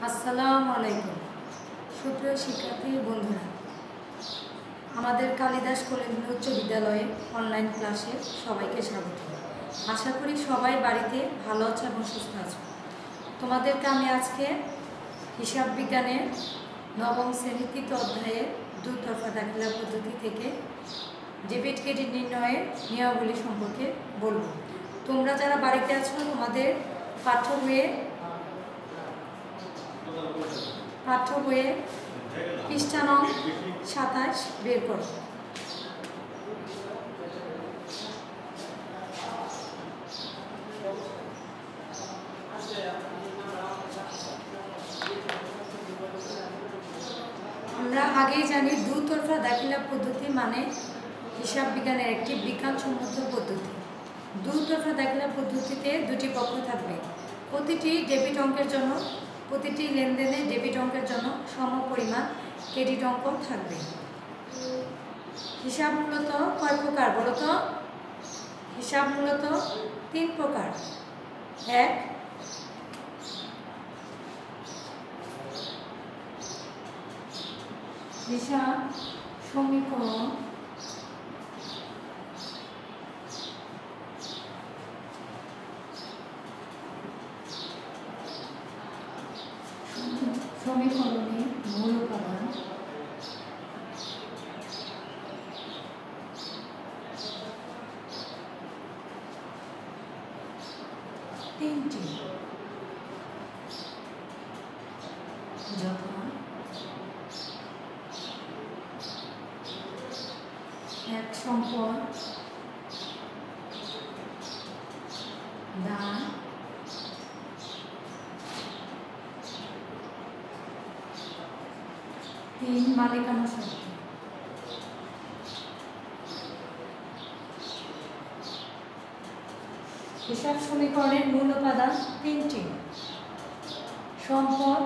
আসসালামু আলাইকুম সুপ্রিয় শিক্ষার্থী বন্ধুরা, আমাদের কালিদাস কলেজ উচ্চ বিদ্যালয়ে অনলাইন ক্লাসে সবাইকে স্বাগত। আশা করি সবাই বাড়িতে ভালো আছে এবং সুস্থ আছে। তোমাদেরকে আমি আজকে হিসাব বিজ্ঞানের নবম শ্রেণীর ৩য় অধ্যায়ের দুতরফা দাখিলা পদ্ধতি থেকে ডেবিট ক্রেডিট নির্ণয়ের নিয়মাবলী সম্পর্কে বলবো। তোমরা যারা বাড়িতে আছো তোমাদের পাঠ্য বইয়ে পৃষ্ঠা নং ২৭ বের করো। আমরা আগেই জানি দুতরফা দাখিলা পদ্ধতি মানে হিসাব বিজ্ঞানের একটি বিজ্ঞানসম্মত পদ্ধতি। দুতরফা দাখিলা পদ্ধতিতে দুটি পক্ষ থাকবে। প্রতিটি ডেবিট অঙ্কের জন্য প্রতিটি লেনদেনে ডেবিট অঙ্কের জন্য সমপরিমাণ ক্রেডিট অঙ্ক থাকবে। হিসাব মূলত কয় প্রকার বলো তো? হিসাব মূলত 3 প্রকার। এক, হিসাব সমীকরণ। সমীকরণে মূল উপাদান। তিনটি, যথা এক সম্পদ, দান, তিন মালিকানা শর্ত। হিসাব সমীকরণের মূল উপাদান 3টি: সম্পদ,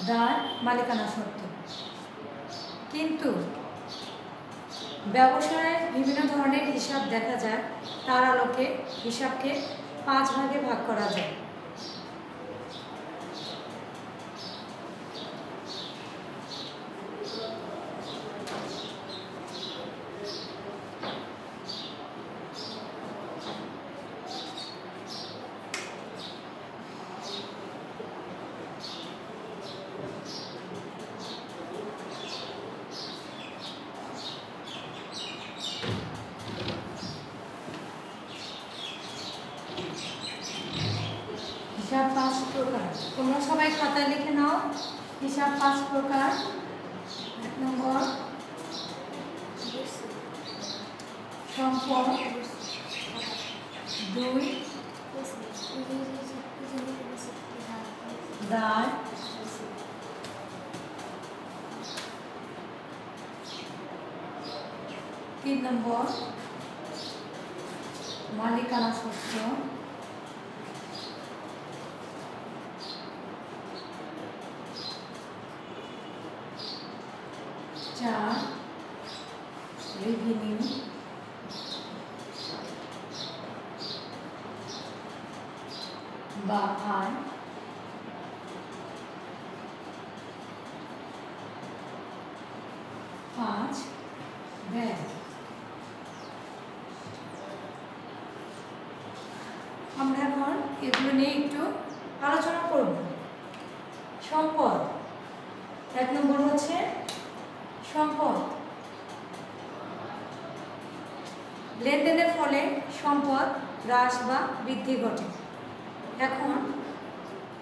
দান, মালিকানা শর্ত। কিন্তু ব্যবসায় বিভিন্ন ধরনের হিসাব দেখা যায়, তার আলোকে হিসাবকে 5 ভাগে ভাগ করা যায়। হিসাব 5 প্রকার। তোমরা সবাই খাতায় লিখে নাও। হিসাব 5 প্রকার। 1 নম্বর সম্পদ, 2 দায়, 3 নম্বর মালিকানা শর্ত, 4 রেভিনিউ, 5 আয়, 5 ব্যয়। আমরা এখন এগুলো নিয়ে একটু আলোচনা করব। সম্পদ, 1 নম্বর হচ্ছে সম্পদ। লেনদেনের ফলে সম্পদ হ্রাস বা বৃদ্ধি ঘটে। এখন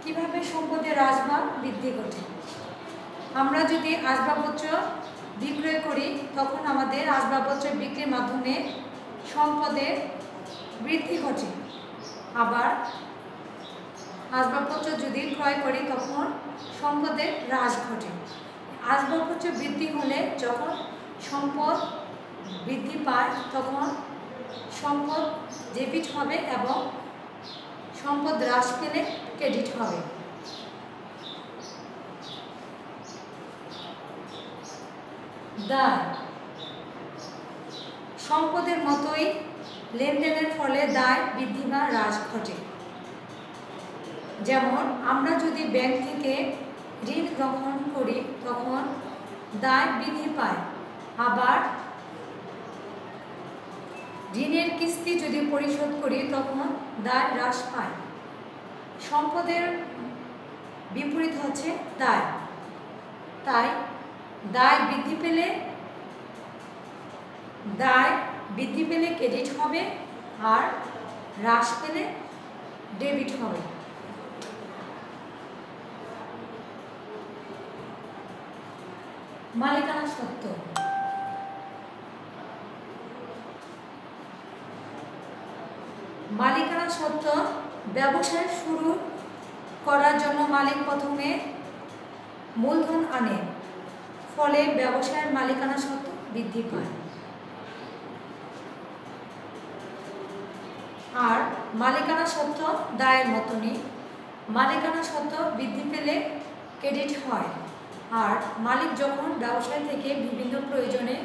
কিভাবে সম্পদের হ্রাস বা বৃদ্ধি ঘটে? আমরা যদি আসবাবপত্র বিক্রয় করি তখন আমাদের আসবাবপত্র বিক্রির মাধ্যমে সম্পদের বৃদ্ধি ঘটে। আবার আসবাবপত্র যদি ক্রয় করি তখন সম্পদের হ্রাস ঘটে। আসবাবপত্র বৃদ্ধি হলে যখন সম্পদ বৃদ্ধি পায় তখন সম্পদ ডেবিট হবে এবং সম্পদ হ্রাস পেলে ক্রেডিট হবে। দায়, সম্পদের মতোই লেনদেনের ফলে দায় বৃদ্ধি বা হ্রাস ঘটে। যেমন আমরা যদি ব্যাংক থেকে যখন করি তখন দায় বৃদ্ধি পায়, আবার ঋণের কিস্তি যদি পরিশোধ করি তখন দায় হ্রাস পায়। সম্পদের বিপরীত হচ্ছে দায়। তাই দায় বৃদ্ধি পেলে ক্রেডিট হবে, আর হ্রাস পেলে ডেবিট হবে। মালিকানা সত্ত্ব। মালিকানা সত্ত্ব ব্যবসা শুরু করার জন্য মালিক প্রথমে মূলধন আনে, ফলে ব্যবসায়ের মালিকানা সত্ত্ব বৃদ্ধি পায়। আর মালিকানা সত্ত্ব দায়ের মতনই, মালিকানা সত্ত্ব বৃদ্ধি পেলে ক্রেডিট হয়, আর মালিক যখন ব্যবসায় থেকে বিভিন্ন প্রয়োজনে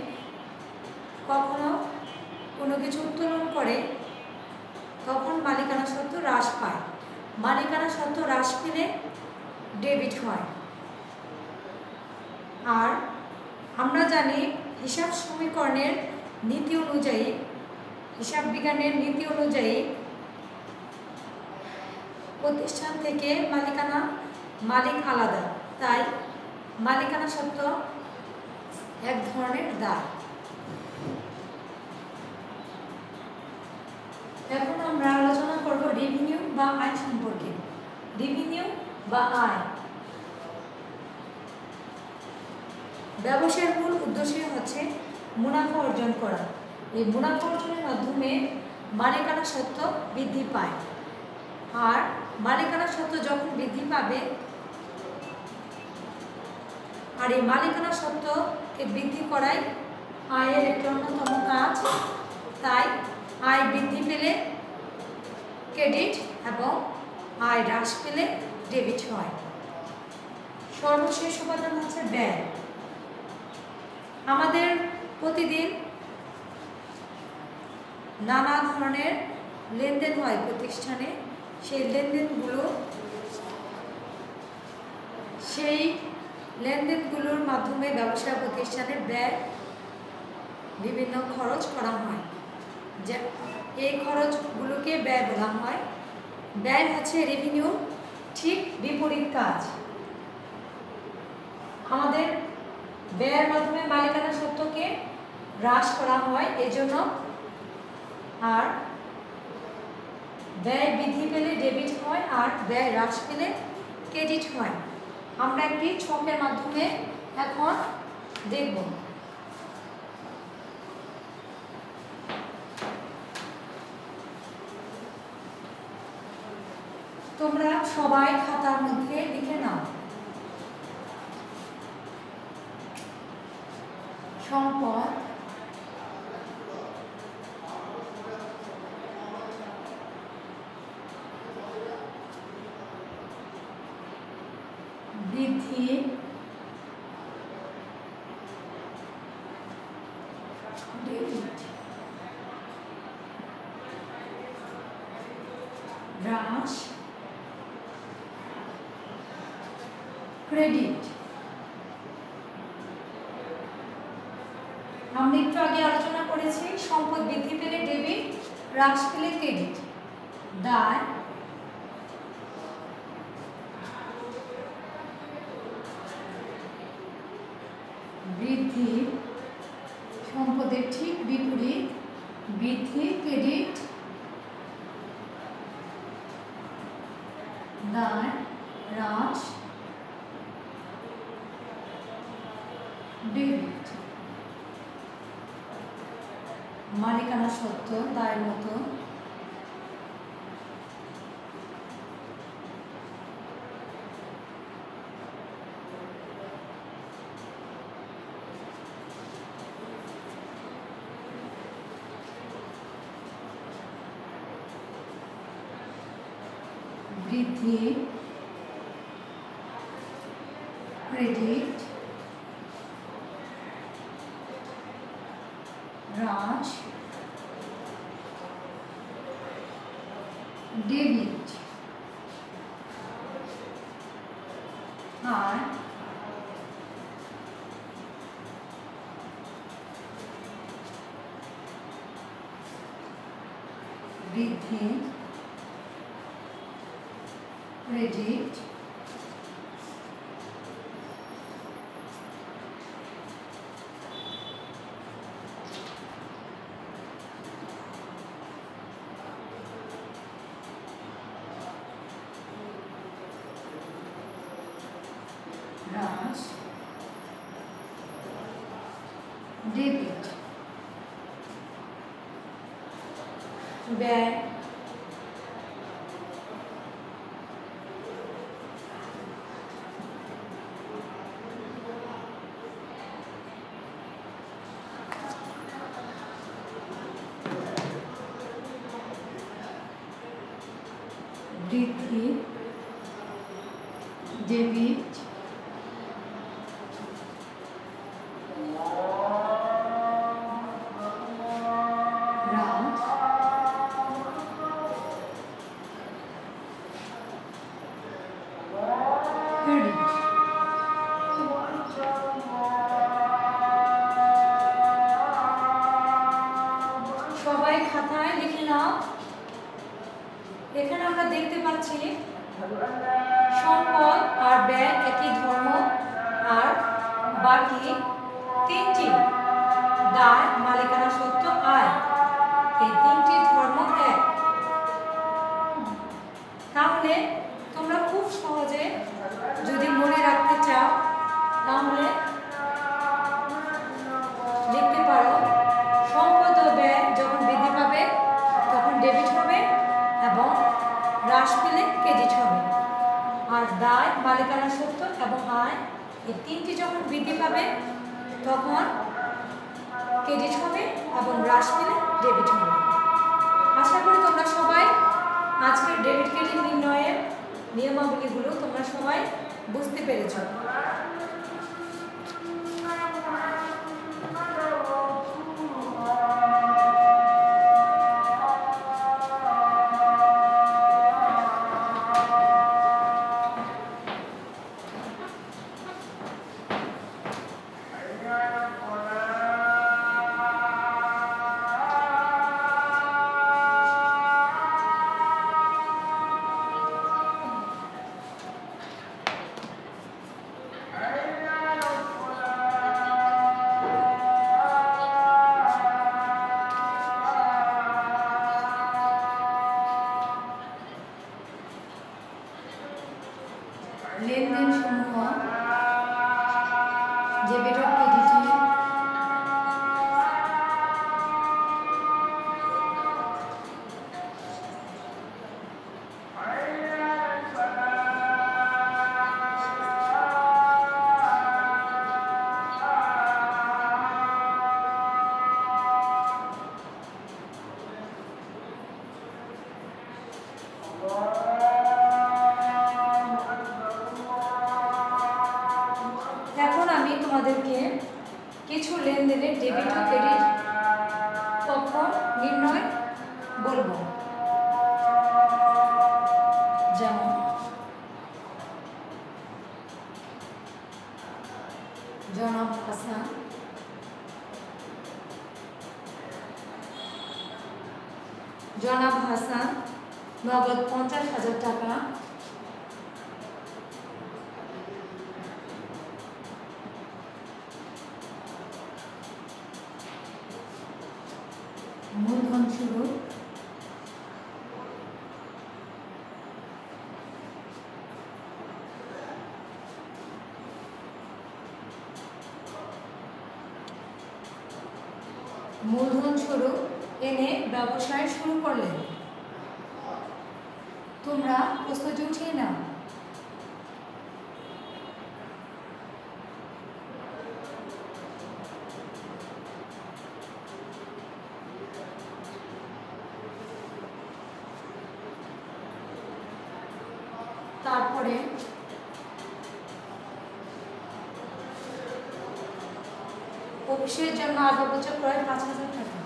কখনো কোনো কিছু উত্তোলন করে তখন মালিকানা সত্ত্ব হ্রাস পায়। মালিকানা সত্ত্ব হ্রাস পেলে ডেবিট হয়। আর আমরা জানি হিসাব সমীকরণের নীতি অনুযায়ী, হিসাব বিজ্ঞানের নীতি অনুযায়ী প্রতিষ্ঠান থেকে মালিক আলাদা, তাই মালিকানা সত্ত্ব এক ধরনের দায়। এখন আমরা আলোচনা করব রেভিনিউ বা আয় সম্পর্কে। রেভিনিউ বা আয় ব্যবসায়ের মূল উদ্দেশ্য হচ্ছে মুনাফা অর্জন করা। এই মুনাফা অর্জনের মাধ্যমে মালিকানা সত্ত্ব বৃদ্ধি পায়, আর মালিকানা সত্ত্ব যখন বৃদ্ধি পাবে, আর এই মালিকানা সত্ত্বকে বৃদ্ধি করাই আয়ের একটি অন্যতম কাজ। তাই আয় বৃদ্ধি পেলে ক্রেডিট এবং আয় হ্রাস পেলে ডেবিট হয়। সর্বশেষ উপাদান হচ্ছে ব্যয়। আমাদের প্রতিদিন নানা ধরনের লেনদেন হয় প্রতিষ্ঠানে, সেই লেনদেনগুলোর মাধ্যমে ব্যবসা প্রতিষ্ঠানের ব্যয়, বিভিন্ন খরচ করা হয়। যে এই খরচগুলোকে ব্যয় বলা হয়। ব্যয় হচ্ছে রেভিনিউ ঠিক বিপরীত কাজ। আমাদের ব্যয়ের মাধ্যমে মালিকানা সত্ত্বকে হ্রাস করা হয় এজন্য, আর ব্যয় বৃদ্ধি পেলে ডেবিট হয়, আর ব্যয় হ্রাস পেলে ক্রেডিট হয়। আমরা একটি ছকের মাধ্যমে এখন দেখব। তোমরা সবাই খাতার মধ্যে লিখে নাও। সম্পদ, বৃদ্ধি, ডেবিট, হ্রাস, ক্রেডিট। আমরা একটু আগে আলোচনা করেছি সম্পদ বৃদ্ধি পেলে ডেবিট, হ্রাস পেলে ক্রেডিট। দায়, বৃদ্ধি, সম্পদের ঠিক বিপরীত, বৃদ্ধি ক্রেডিট, দায় হ্রাস ডেবিট। মালিকানা সত্ত্ব দায়ের মতো বৃদ্ধি, ক্রেডিট, হ্রাস ডেবিট। আর বৃদ্ধি, ক্রেডিট, হ্রাস, ডেবিট, ব্যয়, বৃদ্ধি, ডেবিট, হ্রাস, ক্রেডিট। সবাই খাতায় লিখে নাও। এখানে আমরা দেখতে পাচ্ছি সম্পদ আর ব্যয় একই ধর্ম, আর বাকি তিনটি দায়, মালিকানা সত্ত্ব, আয়, এই তিনটি ধর্ম এক। তাহলে তোমরা খুব সহজে যদি মনে রাখতে চাও তাহলে লিখতে পারো, সম্পদ ও ব্যয় যখন বৃদ্ধি পাবে তখন ডেবিট হবে এবং হ্রাস পেলে ক্রেডিট হবে। আর দায়, মালিকানা সত্ত্ব এবং আয়, এই তিনটি যখন বৃদ্ধি পাবে তখন ক্রেডিট হবে এবং হ্রাস পেলে ডেবিট হবে। আশা করি তোমরা সবাই আজকের ডেবিট ক্রেডিট নির্ণয়ের নিয়মাবলীগুলো তোমরা সবাই বুঝতে পেরেছ। লেনদেন সমূহ ডেবিট ও ক্রেডিটে তোমাদেরকে কিছু লেনদেনের ডেবিট ও ক্রেডিট পক্ষ নির্ণয় বলবো। যেমন জনাব হাসান নগদ 50,000 টাকা মূলধন স্বরূপ এনে ব্যবসায় শুরু করলেন। তোমরা প্রস্তুতি উঠিয়ে নাও। তারপরে অফিসের জন্য আসবাবপত্র প্রায় 5,000 টাকা।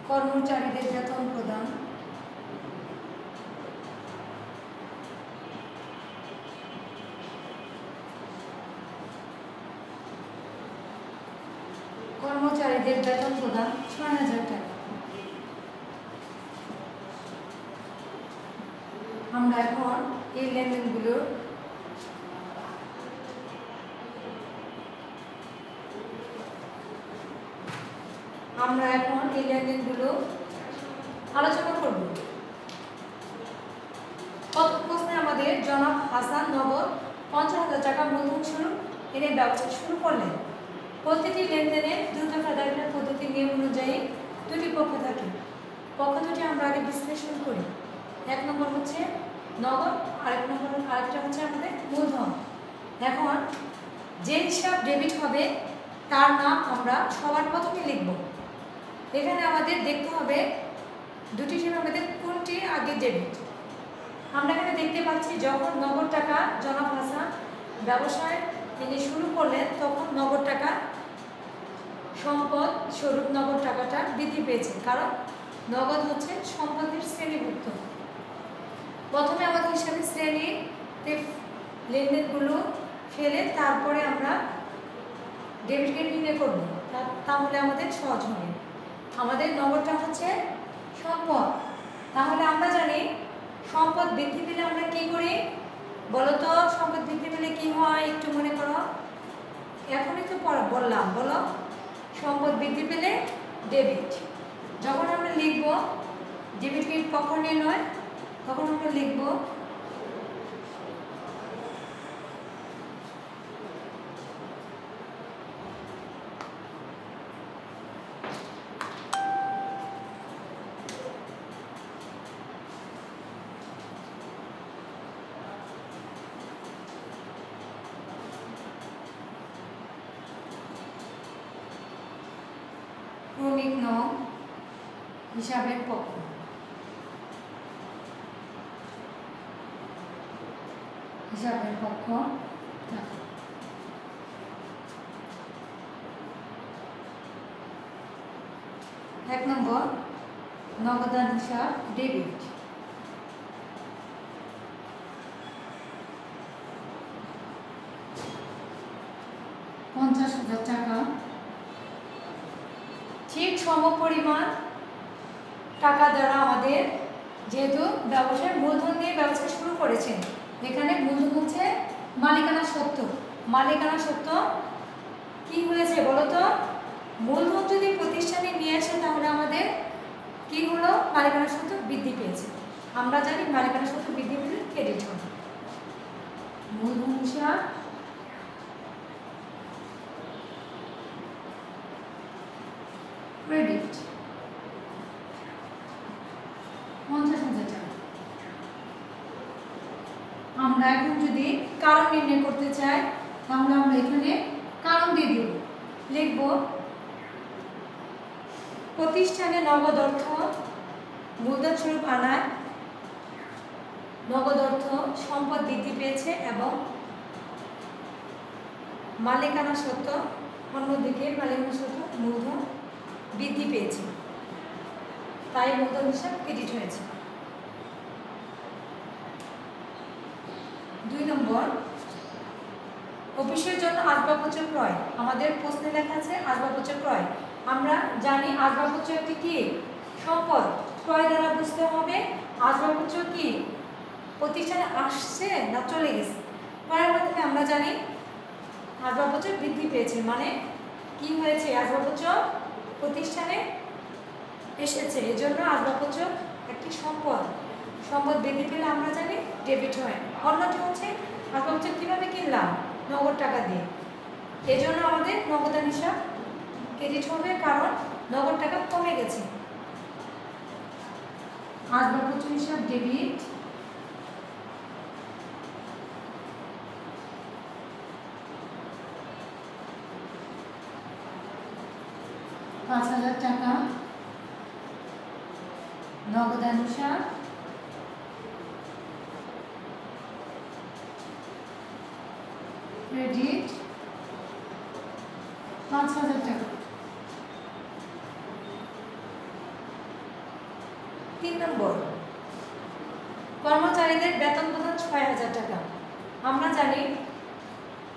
কর্মচারীদের বেতন প্রদান, কর্মচারীদের বেতন প্রদান ৬,০০০ টাকা। আমরা এখন এই লেনদেনগুলো আলোচনা করব। প্রথম প্রশ্নে আমাদের জনাব হাসান নগদ ৫০,০০০ টাকা মূলধন এনে ব্যবসা শুরু করলেন। প্রতিটি লেনদেনে দ্রুত আদায়ের পদ্ধতি নিয়ম অনুযায়ী দুটি পক্ষ থাকে। পক্ষ দুটি আমরা আগে বিশ্লেষণ করি। এক নম্বর হচ্ছে নগদ, আরেকটা হচ্ছে আমাদের মূলধন। এখন যে হিসাব ডেবিট হবে তার নাম আমরা সবার প্রথমে লিখব। এখানে আমাদের দেখতে হবে দুটি হিসাবে আমাদের কোনটি আগে ডেবিট। আমরা এখানে দেখতে পাচ্ছি যখন নগদ টাকা জনাব হাসান ব্যবসায় তিনি শুরু করলেন তখন নগদ টাকা সম্পদ স্বরূপ নগদ টাকাটা বৃদ্ধি পেয়েছে, কারণ নগদ হচ্ছে সম্পদের শ্রেণীভুক্ত। প্রথমে আমাদের হিসাবে শ্রেণীতে লেনদেনগুলো ফেলে তারপরে আমরা ডেবিটকে নির্ণয় করব, তাহলে আমাদের সহজ হবে। আমাদের নগদটা হচ্ছে সম্পদ, তাহলে আমরা জানি সম্পদ বৃদ্ধি পেলে আমরা কি করি বলো তো? সম্পদ বৃদ্ধি পেলে কি হয় একটু মনে করো, এখনই তো বললাম, বলো। সম্পদ বৃদ্ধি পেলে ডেবিট। যখন আমরা লিখব ডেবিট পক্ষ নির্ণয়, তখন আমরা লিখব ক্রমিক নং হিসাবের পক্ষ। হিসাবের পক্ষ থাকে। এক নম্বর নগদান হিসাব ডেবিট। টাকা ঠিক সমপরিমাণ টাকা দ্বারা আমাদের যেহেতু ব্যবসায় মূলধন দিয়ে ব্যবসা শুরু করেছেন, এখানে মূলধন হচ্ছে মালিকানা সত্ত্ব। মালিকানা সত্ত্ব কি হয়েছে বলো তো? মূলধন যদি প্রতিষ্ঠানে নিয়ে আসে তাহলে আমাদের কি হলো? মালিকানা সত্ত্ব বৃদ্ধি পেয়েছে। আমরা জানি মালিকানা সত্ত্ব বৃদ্ধি পেলে ক্রেডিট হবে। মূলধন হিসাব ক্রেডিট ৫০,০০০ টাকা। আমরা এখন যদি কারণ নির্ণয় করতে চাই তাহলে আমরা এখানে কারণ দিয়ে দেব। লিখব প্রতিষ্ঠানে নগদ অর্থ মূলধন স্বরূপ আনায় নগদ অর্থ সম্পদ বৃদ্ধি পেয়েছে এবং মালিকানা সত্ত্ব অন্যদিকে মালিকানা সত্ত্ব মূলধন বৃদ্ধি পেয়েছে, তাই মূলধন হিসাব ক্রেডিট হয়েছে। ২ নম্বর অফিসের জন্য আসবাবপত্র ক্রয়। আমাদের প্রশ্নে লেখা আছে আসবাবপত্র ক্রয়। আমরা জানি আসবাবপত্র একটি কি সম্পদ, ক্রয় দ্বারা বুঝতে হবে আসবাবপত্র কি প্রতিষ্ঠানে আসছে না চলে গেছে। ক্রয়ের মাধ্যমে আমরা জানি আসবাবপত্র বৃদ্ধি পেয়েছে, মানে কি হয়েছে? আসবাবপত্র প্রতিষ্ঠানে এসেছে, এজন্য আসবাবপত্র একটি সম্পদ। সম্পদ বৃদ্ধি পেলে আমরা জানি ডেবিট হয়। অন্যটি হচ্ছে আসবাবপত্র কীভাবে কিনলাম? নগদ টাকা দিয়ে, এজন্য আমাদের নগদান হিসাব ক্রেডিট হবে, কারণ নগদ টাকা কমে গেছে। আসবাবপত্র হিসাব ডেবিট। টাকা নগদান হিসাব ক্রেডিট ৫,০০০ টাকা। 3 নম্বর, কর্মচারীদের বেতন প্রদান ৬,০০০ টাকা। আমরা জানি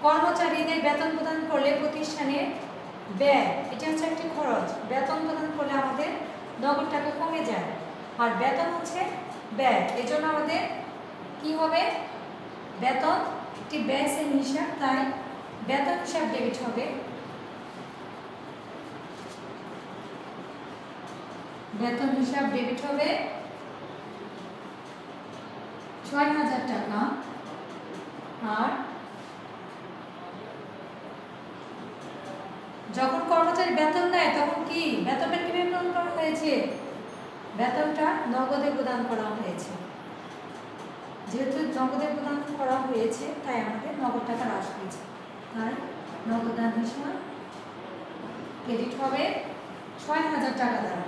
কর্মচারীদের বেতন প্রদান করলে প্রতিষ্ঠানে ব্যয়, এটা হচ্ছে একটি খরচ। বেতন প্রদান করলে আমাদের নগদ টাকা কমে যায়, আর বেতন হচ্ছে ব্যয়, এজন্য আমাদের কি হবে, বেতন একটি ব্যয় শ্রেণী হিসাব, তাই বেতন হিসাব ডেবিট হবে। বেতন হিসাব ডেবিট হবে ৬,০০০ টাকা। আর যখন কর্মচারী বেতন নেয় তখন কি বেতনটা কিভাবে প্রদান করা হয়েছে, বেতনটা নগদে প্রদান করা হয়েছে। যেহেতু নগদে প্রদান করা হয়েছে তাই আমাদের নগদ টাকা হ্রাস হয়েছে, তাই নগদান হিসাব ক্রেডিট হবে ৬,০০০ টাকা দ্বারা।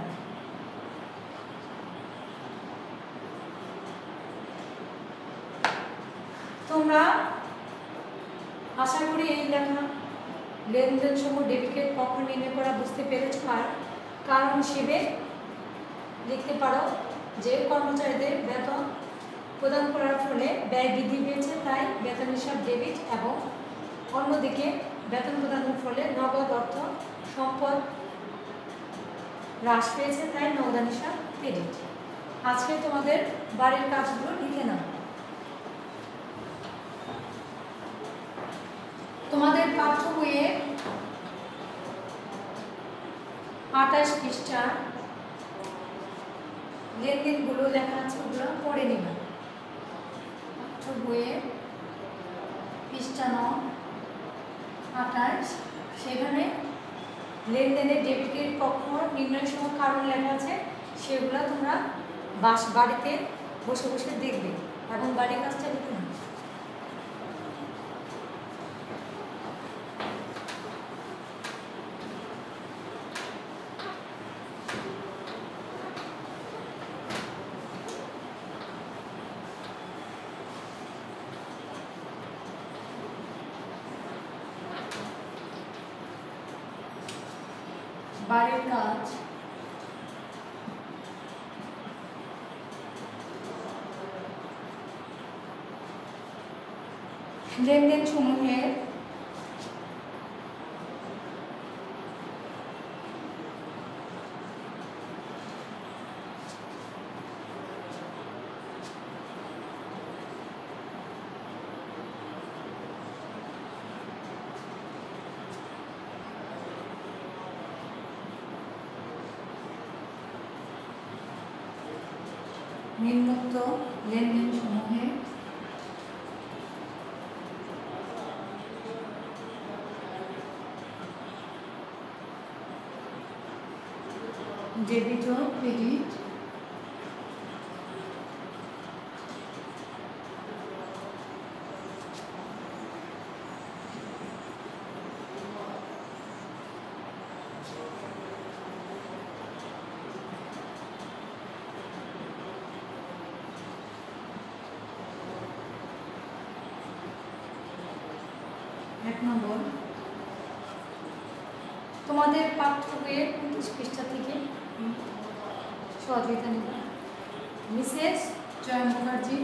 তোমরা আশা করি এই লেখা লেনদেন সমূহ ডেবিট ক্রেডিট পক্ষ নির্ণয় করা বুঝতে পেরেছ। আর কারণ হিসেবে লিখতে পারো যে কর্মচারীদের বেতন প্রদান করার ফলে ব্যয় বৃদ্ধি পেয়েছে, তাই বেতন হিসাব ডেবিট, এবং অন্যদিকে বেতন প্রদানের ফলে নগদ অর্থ সম্পদ হ্রাস পেয়েছে, তাই নগদান হিসাব ক্রেডিট। আজকে তোমাদের বাড়ির কাজগুলো লিখে নাও। তোমাদের পাঠ্য বইয়ে ২৮ পৃষ্ঠা লেনদেনগুলো লেখা আছে, ওগুলো পড়ে নিবা। পাঠ্য বইয়ে পৃষ্ঠা নং ২৮, সেখানে লেনদেনের ডেবিট ক্রেডিট পক্ষ নির্ণয় সহ কারণ লেখা আছে, সেগুলো তোমরা বাড়িতে বসে বসে দেখবে এবং বাড়ির কাজটা লিখে নেবে। বাড়ির কাজ, লেনদেন সমূহের নিম্নোক্ত লেনদেন সমূহে ডেবিট ও ক্রেডিট নম্বর, তোমাদের পাঠ্য বইয়ের ২৯ পৃষ্ঠা থেকে সহযোগিতা নেব। মিসেস জয়া মুখার্জি,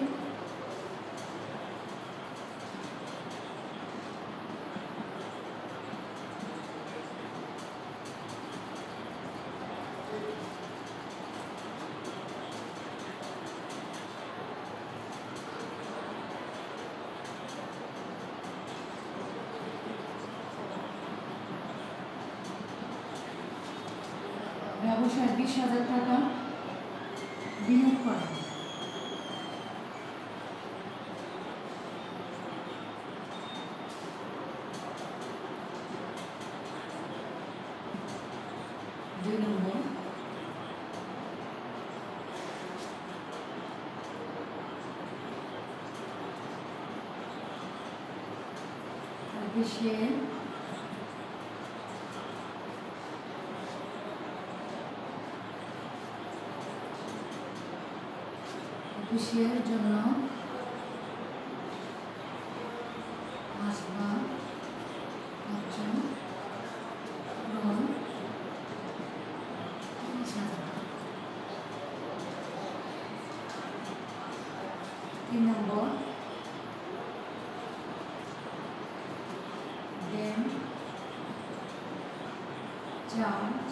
ব্যবসায় ২০,০০০ টাকা বিনিয়োগ করেন। দুই নম্বর, অফিসের অফিসের জন্য আসবাবপত্র এবং 3 নম্বর ব্যাংক চার্জ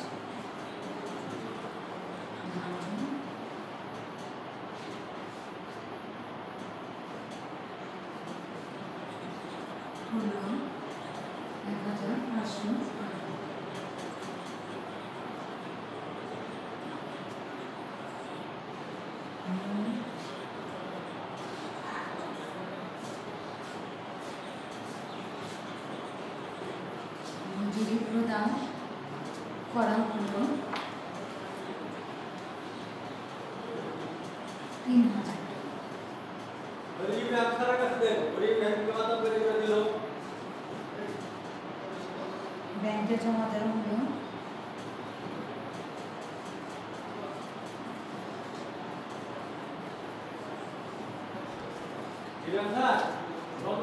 হলো 1500 মজুরি প্রদান করা হলো 3000 ব্যাংকে জমা দেওয়া হলো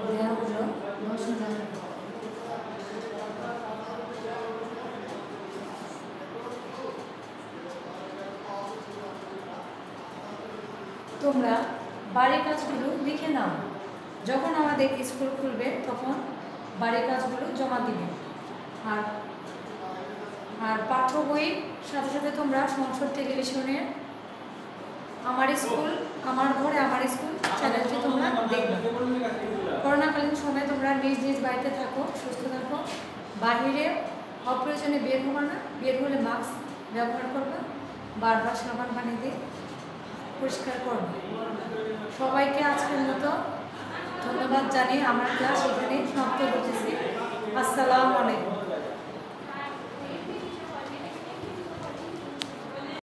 দেওয়া হলো 10,000 টাকা। তোমরা বাড়ির কাজগুলো লিখে নাও, যখন আমাদের স্কুল খুলবে তখন বাড়ির কাজগুলো জমা দিবে। আর আর পাঠ্য বইয়ের সাথে সাথে তোমরা সংসদ টেলিভিশনের আমার স্কুল আমার ঘরে আমার স্কুল চ্যানেলটি তোমরা দেখবে। করোনাকালীন সময়ে তোমরা নিজ নিজ বাড়িতে থাকো, সুস্থ থাকো, বাহিরে অপ্রয়োজনে বের হবা না, বের হলে মাস্ক ব্যবহার করবে, বারবার সাবান পানি দিয়ে পরিষ্কার করবে। সবাইকে আজকের মতো ধন্যবাদ জানিয়ে আমার ক্লাস এখানে সমাপ্ত করতেছি। আসসালামু আলাইকুম।